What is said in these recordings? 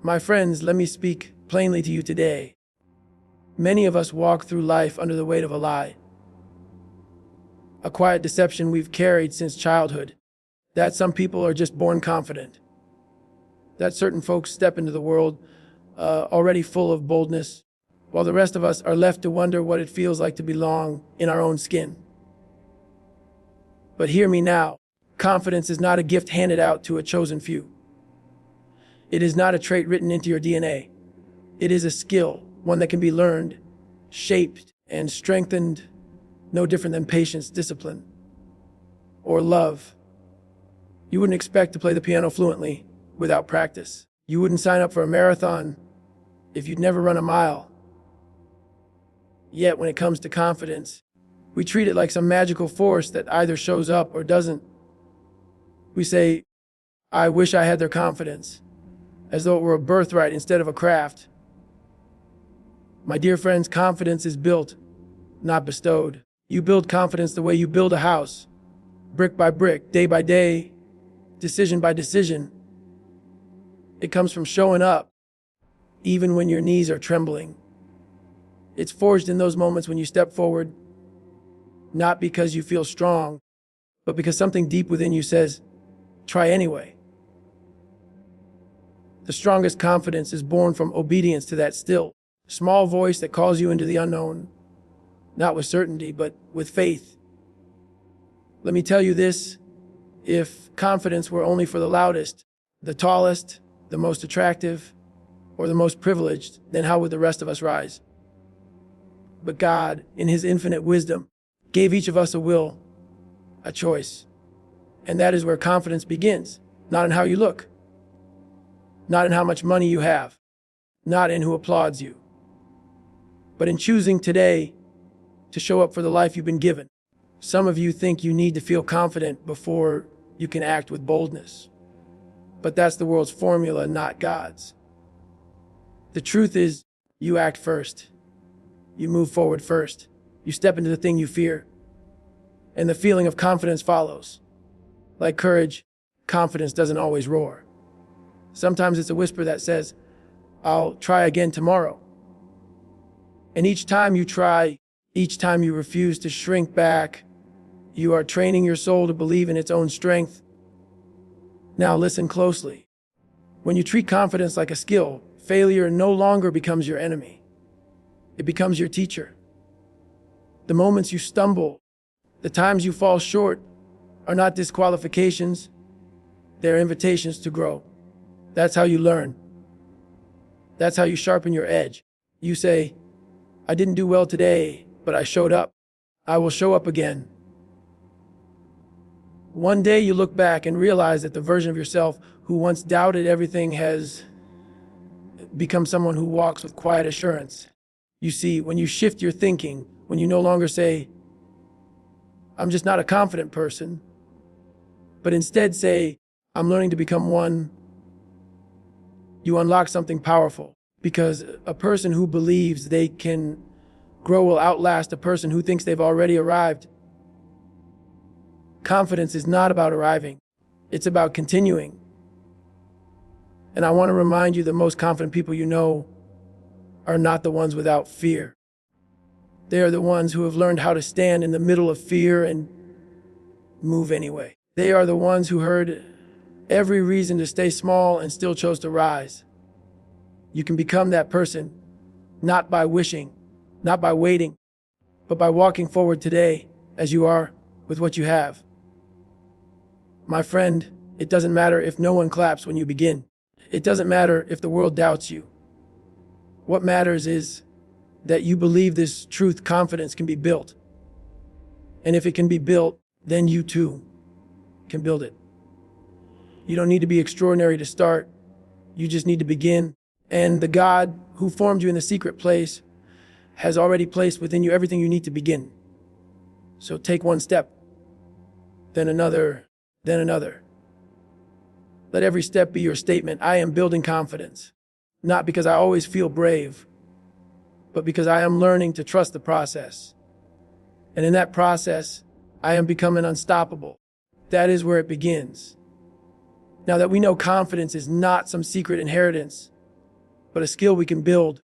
My friends, let me speak plainly to you today. Many of us walk through life under the weight of a lie, a quiet deception we've carried since childhood, that some people are just born confident, that certain folks step into the world already full of boldness, while the rest of us are left to wonder what it feels like to belong in our own skin. But hear me now, confidence is not a gift handed out to a chosen few. It is not a trait written into your DNA. It is a skill, one that can be learned, shaped, and strengthened, no different than patience, discipline, or love. You wouldn't expect to play the piano fluently without practice. You wouldn't sign up for a marathon if you'd never run a mile. Yet when it comes to confidence, we treat it like some magical force that either shows up or doesn't. We say, I wish I had their confidence, as though it were a birthright instead of a craft. My dear friends, confidence is built, not bestowed. You build confidence the way you build a house, brick by brick, day by day, decision by decision. It comes from showing up, even when your knees are trembling. It's forged in those moments when you step forward, not because you feel strong, but because something deep within you says, try anyway. The strongest confidence is born from obedience to that still, small voice that calls you into the unknown, not with certainty, but with faith. Let me tell you this, if confidence were only for the loudest, the tallest, the most attractive, or the most privileged, then how would the rest of us rise? But God, in His infinite wisdom, gave each of us a will, a choice. And that is where confidence begins, not in how you look, not in how much money you have, not in who applauds you, but in choosing today to show up for the life you've been given. Some of you think you need to feel confident before you can act with boldness, but that's the world's formula, not God's. The truth is, you act first. You move forward first. You step into the thing you fear, and the feeling of confidence follows. Like courage, confidence doesn't always roar. Sometimes it's a whisper that says, I'll try again tomorrow. And each time you try, each time you refuse to shrink back, you are training your soul to believe in its own strength. Now listen closely. When you treat confidence like a skill, failure no longer becomes your enemy. It becomes your teacher. The moments you stumble, the times you fall short, are not disqualifications, they're invitations to grow. That's how you learn. That's how you sharpen your edge. You say, I didn't do well today, but I showed up. I will show up again. One day you look back and realize that the version of yourself who once doubted everything has become someone who walks with quiet assurance. You see, when you shift your thinking, when you no longer say, I'm just not a confident person, but instead say, I'm learning to become one, you unlock something powerful. Because a person who believes they can grow will outlast a person who thinks they've already arrived. Confidence is not about arriving. It's about continuing. And I want to remind you that most confident people you know are not the ones without fear. They are the ones who have learned how to stand in the middle of fear and move anyway. They are the ones who heard every reason to stay small and still chose to rise. You can become that person, not by wishing, not by waiting, but by walking forward today as you are with what you have. My friend, it doesn't matter if no one claps when you begin. It doesn't matter if the world doubts you. What matters is that you believe this truth, confidence can be built. And if it can be built, then you too can build it. You don't need to be extraordinary to start. You just need to begin. And the God who formed you in the secret place has already placed within you everything you need to begin. So take one step, then another, then another. Let every step be your statement. I am building confidence, not because I always feel brave, but because I am learning to trust the process. And in that process, I am becoming unstoppable. That is where it begins. Now that we know confidence is not some secret inheritance, but a skill we can build.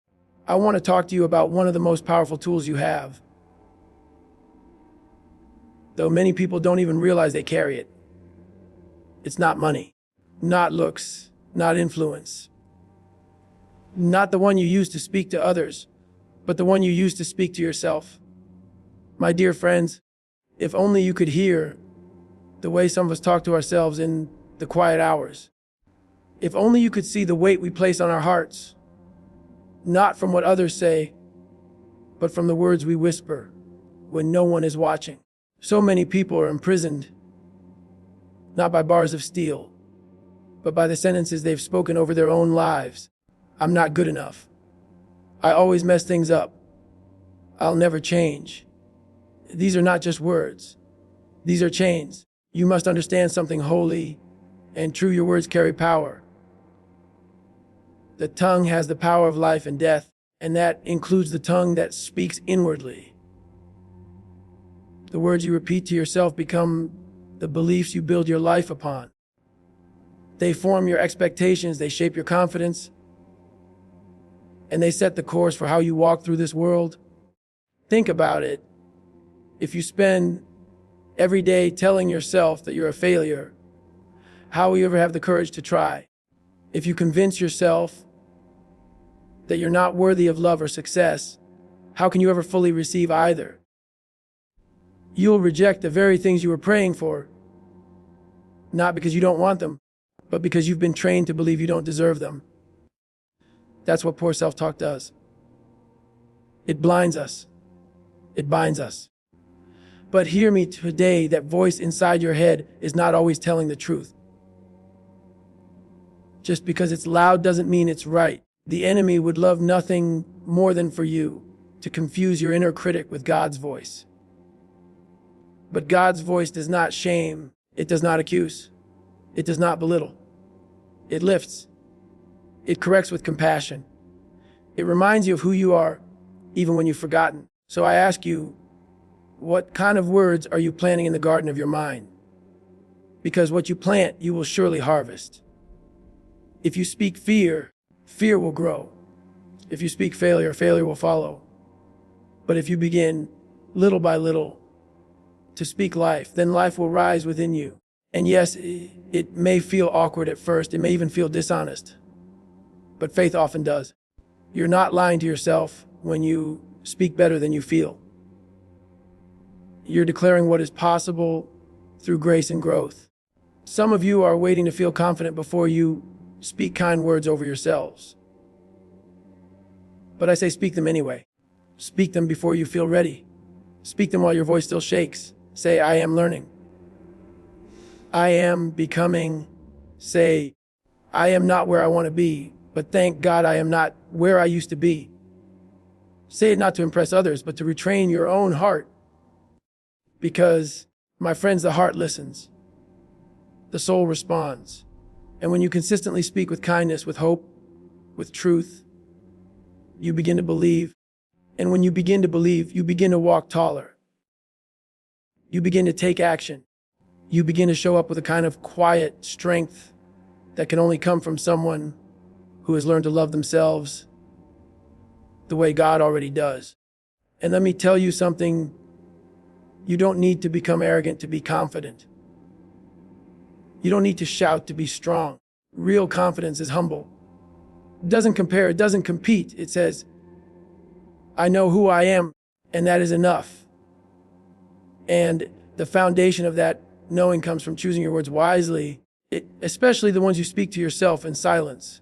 I want to talk to you about one of the most powerful tools you have, though many people don't even realize they carry it. It's not money, not looks, not influence, not the one you use to speak to others, but the one you use to speak to yourself. My dear friends, if only you could hear the way some of us talk to ourselves in the quiet hours. If only you could see the weight we place on our hearts, not from what others say, but from the words we whisper when no one is watching. So many people are imprisoned, not by bars of steel, but by the sentences they've spoken over their own lives. I'm not good enough. I always mess things up. I'll never change. These are not just words. These are chains. You must understand something holy and true. Your words carry power. The tongue has the power of life and death, and that includes the tongue that speaks inwardly. The words you repeat to yourself become the beliefs you build your life upon. They form your expectations, they shape your confidence, and they set the course for how you walk through this world. Think about it. If you spend every day telling yourself that you're a failure, how will you ever have the courage to try? If you convince yourself that you're not worthy of love or success, how can you ever fully receive either? You'll reject the very things you were praying for, not because you don't want them, but because you've been trained to believe you don't deserve them. That's what poor self-talk does. It blinds us. It binds us. But hear me today, that voice inside your head is not always telling the truth. Just because it's loud doesn't mean it's right. The enemy would love nothing more than for you to confuse your inner critic with God's voice. But God's voice does not shame. It does not accuse. It does not belittle. It lifts. It corrects with compassion. It reminds you of who you are, even when you've forgotten. So I ask you, what kind of words are you planting in the garden of your mind? Because what you plant, you will surely harvest. If you speak fear, fear will grow. If you speak failure, failure will follow. But if you begin, little by little, to speak life, then life will rise within you. And yes, it may feel awkward at first. It may even feel dishonest. But faith often does. You're not lying to yourself when you speak better than you feel. You're declaring what is possible through grace and growth. Some of you are waiting to feel confident before you speak kind words over yourselves. But I say speak them anyway. Speak them before you feel ready. Speak them while your voice still shakes. Say, I am learning. I am becoming. Say, I am not where I want to be, but thank God I am not where I used to be. Say it not to impress others, but to retrain your own heart. Because, my friends, the heart listens. The soul responds. And when you consistently speak with kindness, with hope, with truth, you begin to believe. And when you begin to believe, you begin to walk taller. You begin to take action. You begin to show up with a kind of quiet strength that can only come from someone who has learned to love themselves the way God already does. And let me tell you something. You don't need to become arrogant to be confident. You don't need to shout to be strong. Real confidence is humble. It doesn't compare, it doesn't compete. It says, I know who I am, and that is enough. And the foundation of that knowing comes from choosing your words wisely, especially the ones you speak to yourself in silence.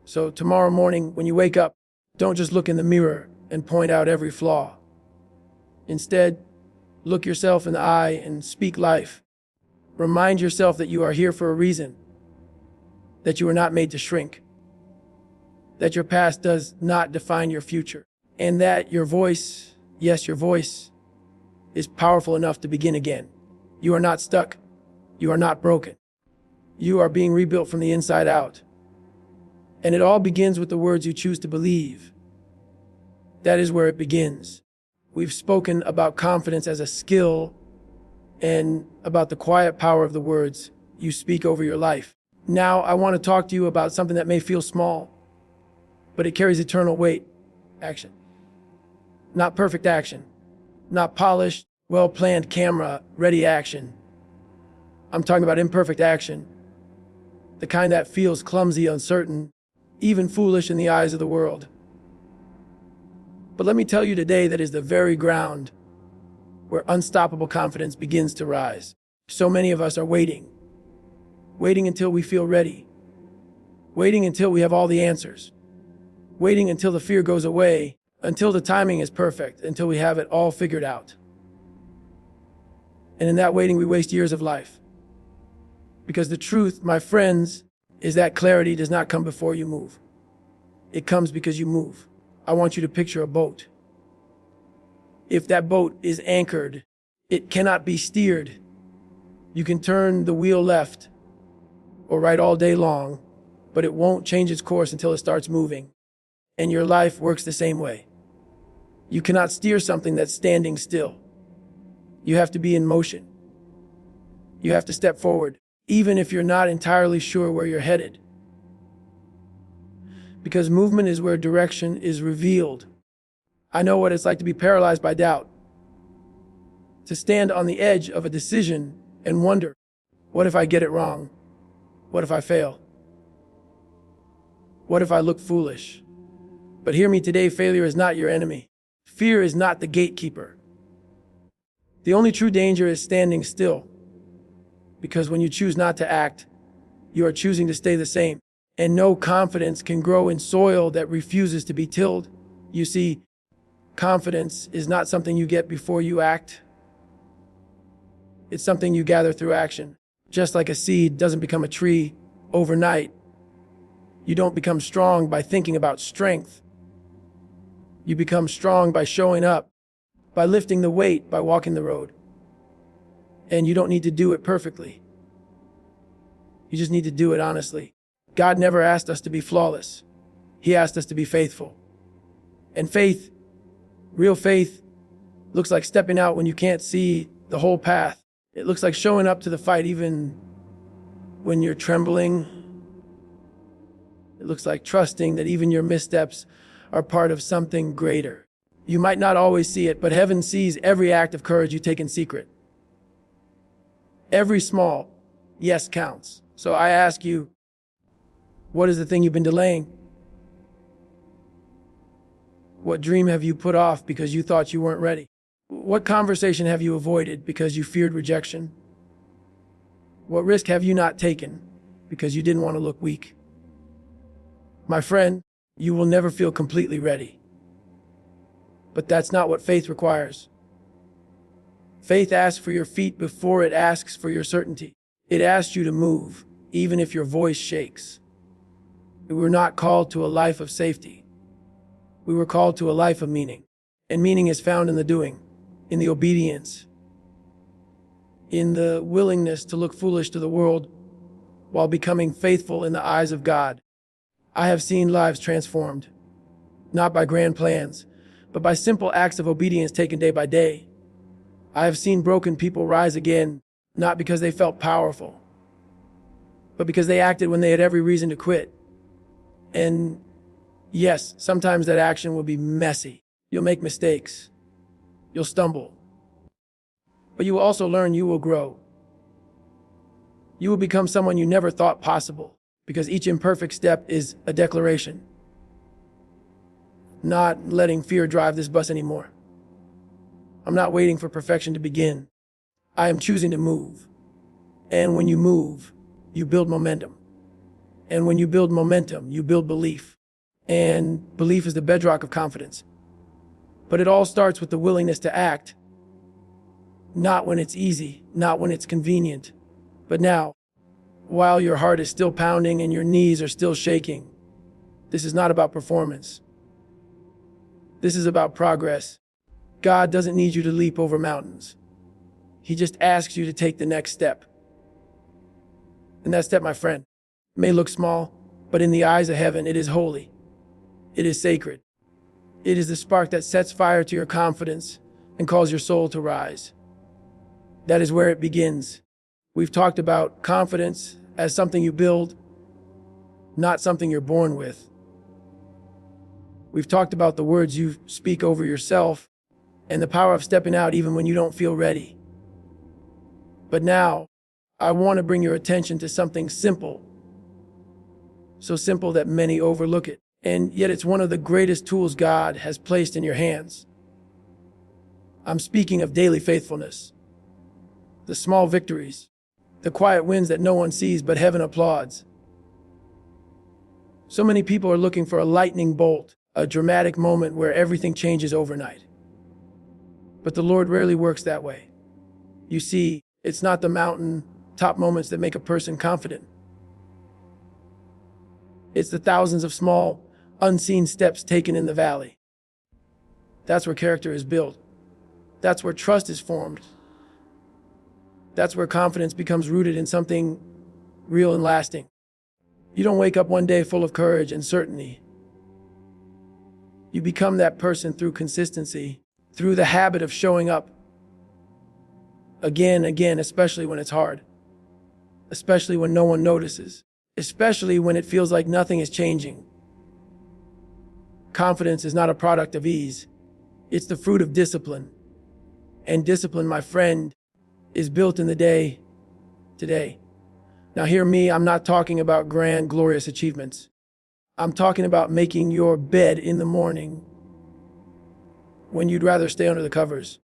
So tomorrow morning, when you wake up, don't just look in the mirror and point out every flaw. Instead, look yourself in the eye and speak life. Remind yourself that you are here for a reason, that you are not made to shrink, that your past does not define your future, and that your voice, yes, your voice, is powerful enough to begin again. You are not stuck. You are not broken. You are being rebuilt from the inside out. And it all begins with the words you choose to believe. That is where it begins. We've spoken about confidence as a skill and about the quiet power of the words you speak over your life. Now, I want to talk to you about something that may feel small, but it carries eternal weight. Action. Not perfect action. Not polished, well-planned camera-ready action. I'm talking about imperfect action. The kind that feels clumsy, uncertain, even foolish in the eyes of the world. But let me tell you today that is the very ground where unstoppable confidence begins to rise. So many of us are waiting until we feel ready, waiting until we have all the answers, waiting until the fear goes away, until the timing is perfect, until we have it all figured out. And in that waiting, we waste years of life. Because the truth, my friends, is that clarity does not come before you move. It comes because you move. I want you to picture a boat. If that boat is anchored, it cannot be steered. You can turn the wheel left or right all day long, but it won't change its course until it starts moving. And your life works the same way. You cannot steer something that's standing still. You have to be in motion. You have to step forward, even if you're not entirely sure where you're headed. Because movement is where direction is revealed. I know what it's like to be paralyzed by doubt, to stand on the edge of a decision and wonder, what if I get it wrong? What if I fail? What if I look foolish? But hear me today, failure is not your enemy. Fear is not the gatekeeper. The only true danger is standing still. Because when you choose not to act, you are choosing to stay the same. And no confidence can grow in soil that refuses to be tilled. You see, confidence is not something you get before you act. It's something you gather through action. Just like a seed doesn't become a tree overnight. You don't become strong by thinking about strength. You become strong by showing up, by lifting the weight, by walking the road. And you don't need to do it perfectly. You just need to do it honestly. God never asked us to be flawless. He asked us to be faithful. And faith, real faith, looks like stepping out when you can't see the whole path. It looks like showing up to the fight even when you're trembling. It looks like trusting that even your missteps are part of something greater. You might not always see it, but heaven sees every act of courage you take in secret. Every small yes counts. So I ask you, what is the thing you've been delaying? What dream have you put off because you thought you weren't ready? What conversation have you avoided because you feared rejection? What risk have you not taken because you didn't want to look weak? My friend, you will never feel completely ready. But that's not what faith requires. Faith asks for your feet before it asks for your certainty. It asks you to move, even if your voice shakes. We were not called to a life of safety. We were called to a life of meaning. And meaning is found in the doing, in the obedience, in the willingness to look foolish to the world while becoming faithful in the eyes of God. I have seen lives transformed, not by grand plans, but by simple acts of obedience taken day by day. I have seen broken people rise again, not because they felt powerful, but because they acted when they had every reason to quit. And yes, sometimes that action will be messy. You'll make mistakes. You'll stumble. But you will also learn, you will grow. You will become someone you never thought possible, because each imperfect step is a declaration. Not letting fear drive this bus anymore. I'm not waiting for perfection to begin. I am choosing to move. And when you move, you build momentum. And when you build momentum, you build belief. And belief is the bedrock of confidence. But it all starts with the willingness to act. Not when it's easy, not when it's convenient, but now, while your heart is still pounding and your knees are still shaking. This is not about performance. This is about progress. God doesn't need you to leap over mountains. He just asks you to take the next step. And that step, my friend, may look small, but in the eyes of heaven, it is holy. It is sacred. It is the spark that sets fire to your confidence and calls your soul to rise. That is where it begins. We've talked about confidence as something you build, not something you're born with. We've talked about the words you speak over yourself and the power of stepping out even when you don't feel ready. But now, I want to bring your attention to something simple. So simple that many overlook it. And yet it's one of the greatest tools God has placed in your hands. I'm speaking of daily faithfulness. The small victories. The quiet wins that no one sees but heaven applauds. So many people are looking for a lightning bolt, a dramatic moment where everything changes overnight. But the Lord rarely works that way. You see, it's not the mountain-top moments that make a person confident. It's the thousands of small, unseen steps taken in the valley. That's where character is built. That's where trust is formed. That's where confidence becomes rooted in something real and lasting. You don't wake up one day full of courage and certainty. You become that person through consistency, through the habit of showing up again, especially when it's hard, especially when no one notices, especially when it feels like nothing is changing. Confidence is not a product of ease. It's the fruit of discipline. And discipline, my friend, is built in the day today. Now hear me, I'm not talking about grand, glorious achievements. I'm talking about making your bed in the morning when you'd rather stay under the covers.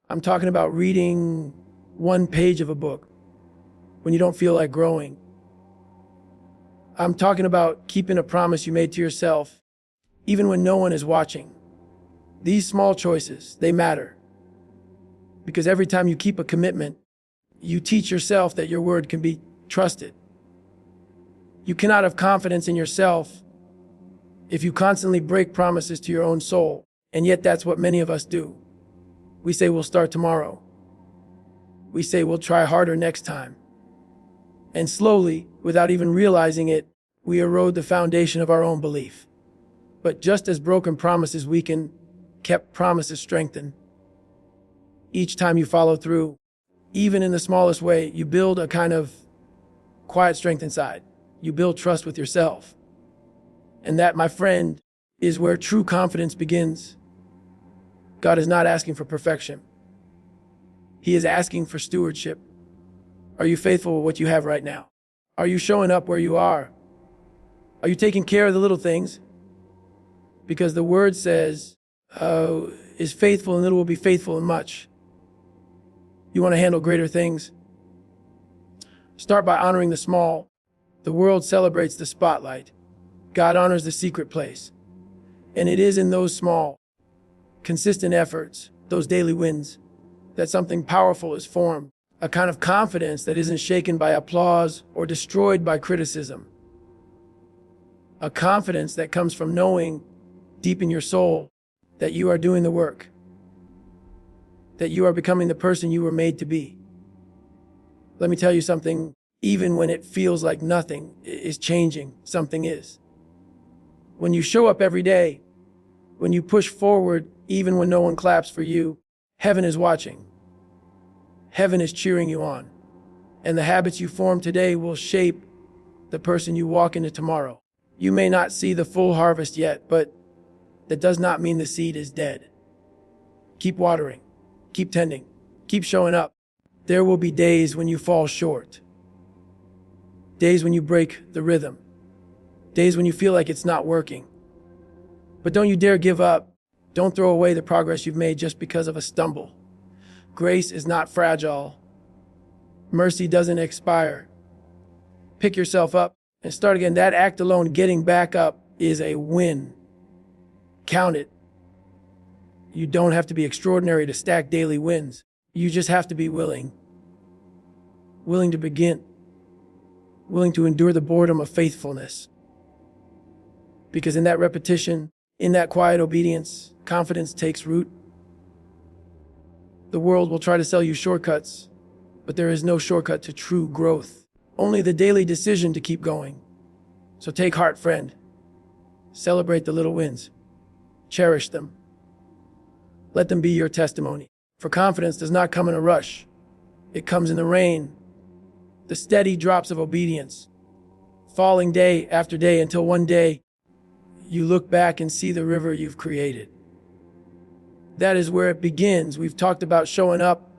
I'm talking about reading one page of a book when you don't feel like growing. I'm talking about keeping a promise you made to yourself, even when no one is watching. These small choices, they matter. Because every time you keep a commitment, you teach yourself that your word can be trusted. You cannot have confidence in yourself if you constantly break promises to your own soul. And yet that's what many of us do. We say we'll start tomorrow. We say we'll try harder next time. And slowly, without even realizing it, we erode the foundation of our own belief. But just as broken promises weaken, kept promises strengthen. Each time you follow through, even in the smallest way, you build a kind of quiet strength inside. You build trust with yourself. And that, my friend, is where true confidence begins. God is not asking for perfection. He is asking for stewardship. Are you faithful with what you have right now? Are you showing up where you are? Are you taking care of the little things? Because the word says, is faithful and little will be faithful in much. You want to handle greater things? Start by honoring the small. The world celebrates the spotlight. God honors the secret place. And it is in those small, consistent efforts, those daily wins, that something powerful is formed. A kind of confidence that isn't shaken by applause or destroyed by criticism. A confidence that comes from knowing deep in your soul that you are doing the work. That you are becoming the person you were made to be. Let me tell you something, even when it feels like nothing is changing, something is. When you show up every day, when you push forward, even when no one claps for you, heaven is watching. Heaven is cheering you on. And the habits you form today will shape the person you walk into tomorrow. You may not see the full harvest yet, but that does not mean the seed is dead. Keep watering, keep tending, keep showing up. There will be days when you fall short. Days when you break the rhythm. Days when you feel like it's not working. But don't you dare give up. Don't throw away the progress you've made just because of a stumble. Grace is not fragile. Mercy doesn't expire. Pick yourself up and start again. That act alone, getting back up, is a win. Count it. You don't have to be extraordinary to stack daily wins. You just have to be willing. Willing to begin. Willing to endure the boredom of faithfulness. Because in that repetition, in that quiet obedience, confidence takes root. The world will try to sell you shortcuts, but there is no shortcut to true growth. Only the daily decision to keep going. So take heart, friend. Celebrate the little wins. Cherish them. Let them be your testimony. For confidence does not come in a rush. It comes in the rain the steady drops of obedience, falling day after day until one day you look back and see the river you've created. That is where it begins. We've talked about showing up,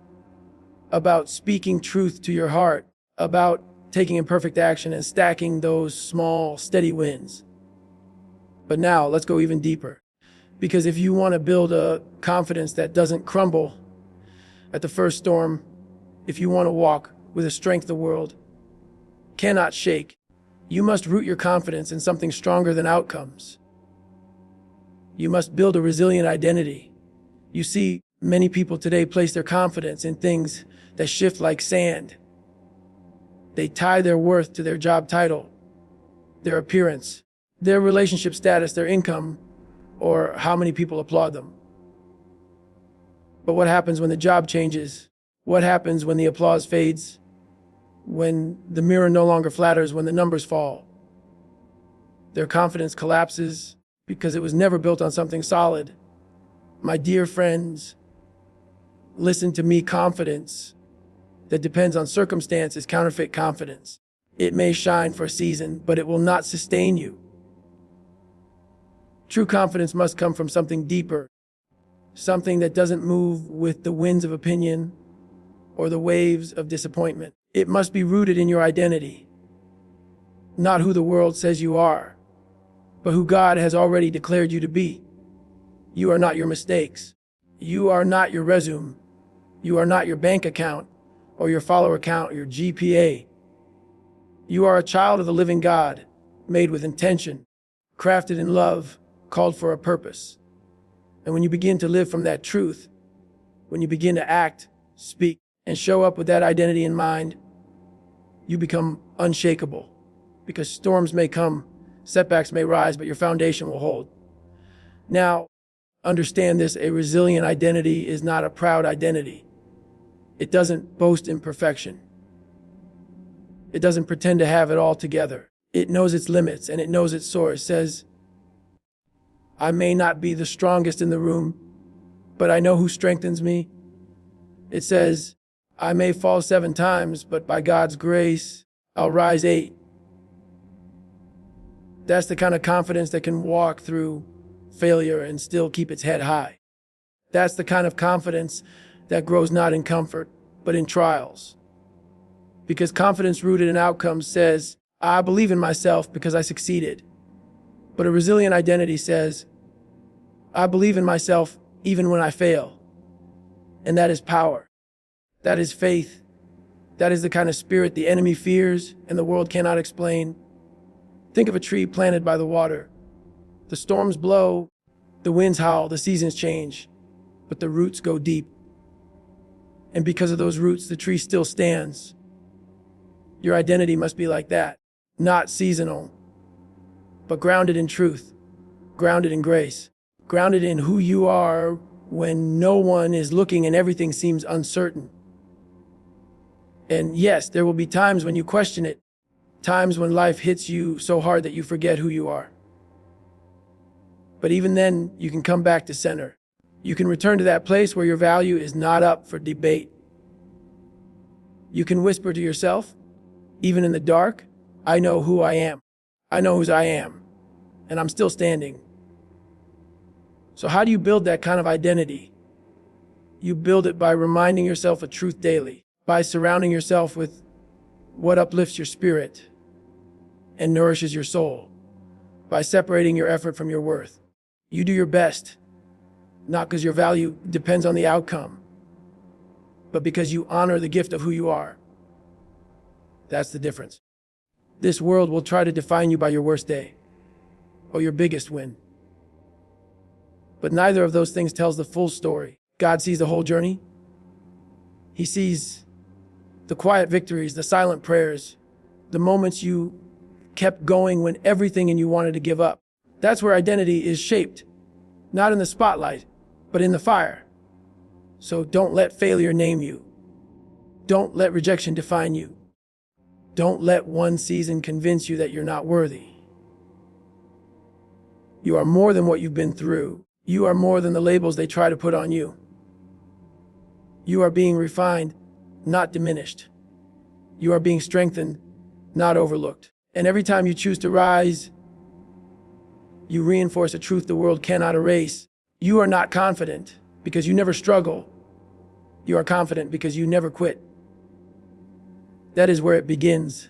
about speaking truth to your heart, about taking imperfect action and stacking those small, steady wins. But now let's go even deeper. Because if you want to build a confidence that doesn't crumble at the first storm, if you want to walk with a strength the world cannot shake, you must root your confidence in something stronger than outcomes. You must build a resilient identity. You see, many people today place their confidence in things that shift like sand. They tie their worth to their job title, their appearance, their relationship status, their income, or how many people applaud them. But what happens when the job changes? What happens when the applause fades? When the mirror no longer flatters, when the numbers fall? Their confidence collapses because it was never built on something solid. My dear friends, listen to me. Confidence that depends on circumstance is counterfeit confidence. It may shine for a season, but it will not sustain you. True confidence must come from something deeper, something that doesn't move with the winds of opinion or the waves of disappointment. It must be rooted in your identity, not who the world says you are, but who God has already declared you to be. You are not your mistakes. You are not your resume. You are not your bank account or your follower count, your GPA. You are a child of the living God, made with intention, crafted in love, called for a purpose. And when you begin to live from that truth, when you begin to act, speak, and show up with that identity in mind, you become unshakable. Because storms may come, setbacks may rise, but your foundation will hold. Now, understand this: a resilient identity is not a proud identity. It doesn't boast in perfection. It doesn't pretend to have it all together. It knows its limits and it knows its source. It says, I may not be the strongest in the room, but I know who strengthens me. It says, I may fall 7 times, but by God's grace, I'll rise 8. That's the kind of confidence that can walk through failure and still keep its head high. That's the kind of confidence that grows not in comfort, but in trials. Because confidence rooted in outcomes says, I believe in myself because I succeeded. But a resilient identity says, I believe in myself even when I fail. And that is power. That is faith. That is the kind of spirit the enemy fears and the world cannot explain. Think of a tree planted by the water. The storms blow, the winds howl, the seasons change, but the roots go deep. And because of those roots, the tree still stands. Your identity must be like that, not seasonal, but grounded in truth, grounded in grace, grounded in who you are when no one is looking and everything seems uncertain. And yes, there will be times when you question it, times when life hits you so hard that you forget who you are. But even then, you can come back to center. You can return to that place where your value is not up for debate. You can whisper to yourself, even in the dark, I know who I am. I know whose I am, and I'm still standing. So how do you build that kind of identity? You build it by reminding yourself of truth daily, by surrounding yourself with what uplifts your spirit and nourishes your soul, by separating your effort from your worth. You do your best, not because your value depends on the outcome, but because you honor the gift of who you are. That's the difference. This world will try to define you by your worst day or your biggest win. But neither of those things tells the full story. God sees the whole journey. He sees the quiet victories, the silent prayers, the moments you kept going when everything in you wanted to give up. That's where identity is shaped, not in the spotlight, but in the fire. So don't let failure name you. Don't let rejection define you. Don't let one season convince you that you're not worthy. You are more than what you've been through. You are more than the labels they try to put on you. You are being refined, not diminished. You are being strengthened, not overlooked. And every time you choose to rise, you reinforce a truth the world cannot erase. You are not confident because you never struggle. You are confident because you never quit. That is where it begins.